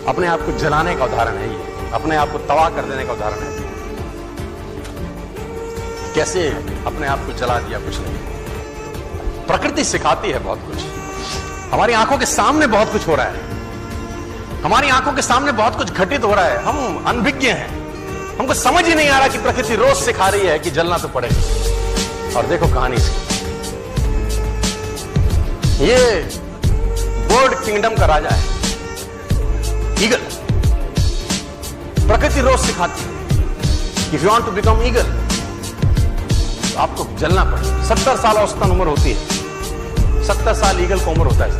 अपने आप को जलाने का उदाहरण है ये, अपने आप को तबाह कर देने का उदाहरण है। कैसे अपने आप को जला दिया, कुछ नहीं। प्रकृति सिखाती है बहुत कुछ। हमारी आंखों के सामने बहुत कुछ हो रहा है, हमारी आंखों के सामने बहुत कुछ घटित हो रहा है। हम अनभिज्ञ हैं, हमको समझ ही नहीं आ रहा कि प्रकृति रोज सिखा रही है कि जलना तो पड़ेगा। और देखो कहानी इसकी, ये बर्ड किंगडम का राजा है ईगल। प्रकृति रोज सिखाती है, if you want to become eagle तो आपको जलना पड़ेगा। 70 साल औसतन उम्र होती है, 70 साल ईगल को उम्र होता है।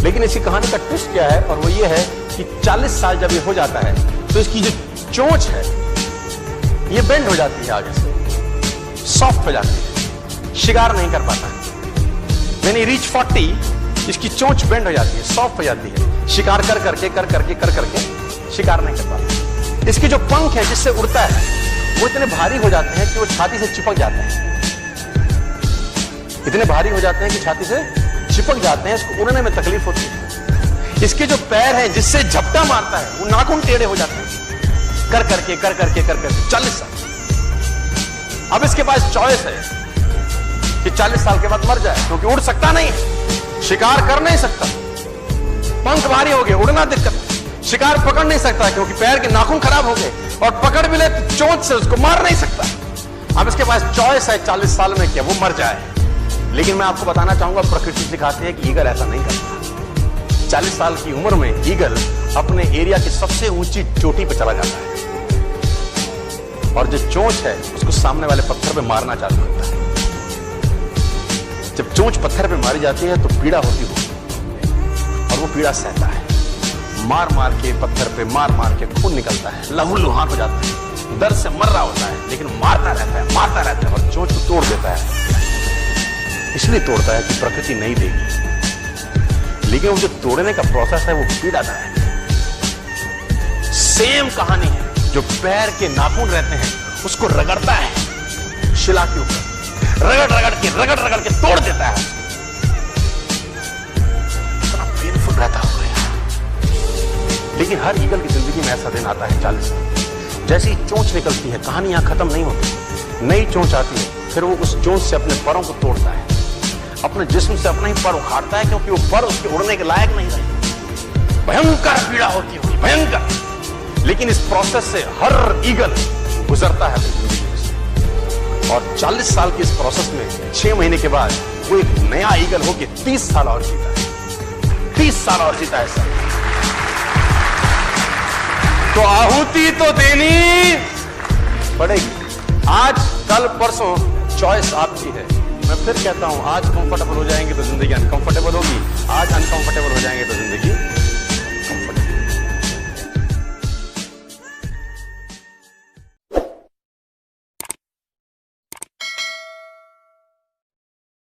लेकिन इसी कहानी का ट्विस्ट क्या है, और वो ये है कि 40 साल जब ये हो जाता है तो इसकी जो चोंच है ये बेंड हो जाती है, आगे से सॉफ्ट हो जाती है, शिकार नहीं कर पाता है। यानी रीच 40, इसकी चोंच बेंड हो जाती है, सॉफ्ट हो जाती है, शिकार कर करके शिकार नहीं कर पाता। इसके जो पंख है जिससे उड़ता है वो इतने भारी हो जाते हैं कि वो छाती से चिपक जाते हैं, इतने भारी हो जाते हैं कि छाती से चिपक जाते हैं, इसको उड़ने में तकलीफ होती है। इसके जो पैर हैं जिससे झपटा मारता है वो नाखून टेढ़े हो जाते हैं, कर करके 40 साल। अब इसके पास चॉइस है कि 40 साल के बाद मर जाए, क्योंकि उड़ सकता नहीं है, शिकार कर नहीं सकता, पंख भारी हो गए, उड़ना दिक्कत, शिकार पकड़ नहीं सकता क्योंकि पैर के नाखून खराब हो गए, और पकड़ भी ले तो चोंच से उसको मार नहीं सकता। अब इसके पास चॉइस है 40 साल में क्या वो मर जाए। लेकिन मैं आपको बताना चाहूंगा, प्रकृति सिखाती है कि ईगल ऐसा नहीं करता। 40 साल की उम्र में ईगल अपने एरिया की सबसे ऊंची चोटी पर चला जाता है, और जो चोंच है उसको सामने वाले पत्थर पे मारना चालू करता है। जब चोंच पत्थर पे मारी जाती है तो पीड़ा होती है, और वो पीड़ा सहता है, मार मार के पत्थर पे मार के खून निकलता है, लहूलुहान हो जाता है, दर्द से मर रहा होता है, लेकिन मारता रहता है और चोंच को तोड़ देता है। इसलिए तोड़ता है कि प्रकृति नहीं देगी, लेकिन वो जो तोड़ने का प्रोसेस है वो पीड़ादायक है। सेम कहानी है, जो पैर के नाखून रहते हैं उसको रगड़ता है शिला के ऊपर, रगड़ के तोड़ देता है। इतना पेनफुल रहता होगा यार। लेकिन हर ईगल की जिंदगी में ऐसा दिन आता है 40 साल। जैसे ही चोंच निकलती है, कहानी यहां खत्म नहीं होती, नई चोंच आती है, फिर वो उस चोंच से अपने परों को तोड़ता है, अपने जिस्म से अपना ही पर उखाड़ता है, क्योंकि वो पर उसके उड़ने के लायक नहीं रहे। भयंकर पीड़ा होती है, भयंकर। लेकिन इस प्रोसेस से हर ईगल गुजरता है जिंदगी में, और 40 साल की इस प्रोसेस में 6 महीने के बाद वो एक नया ईगल होकर 30 साल और जीता है, 30 साल और जीता है सर। तो आहुति तो देनी पड़ेगी। आज कल परसों चॉइस आपकी है। मैं फिर कहता हूं, आज कंफर्टेबल हो जाएंगे तो जिंदगी अनकंफर्टेबल होगी, आज अनकंफर्टेबल हो जाएंगे तो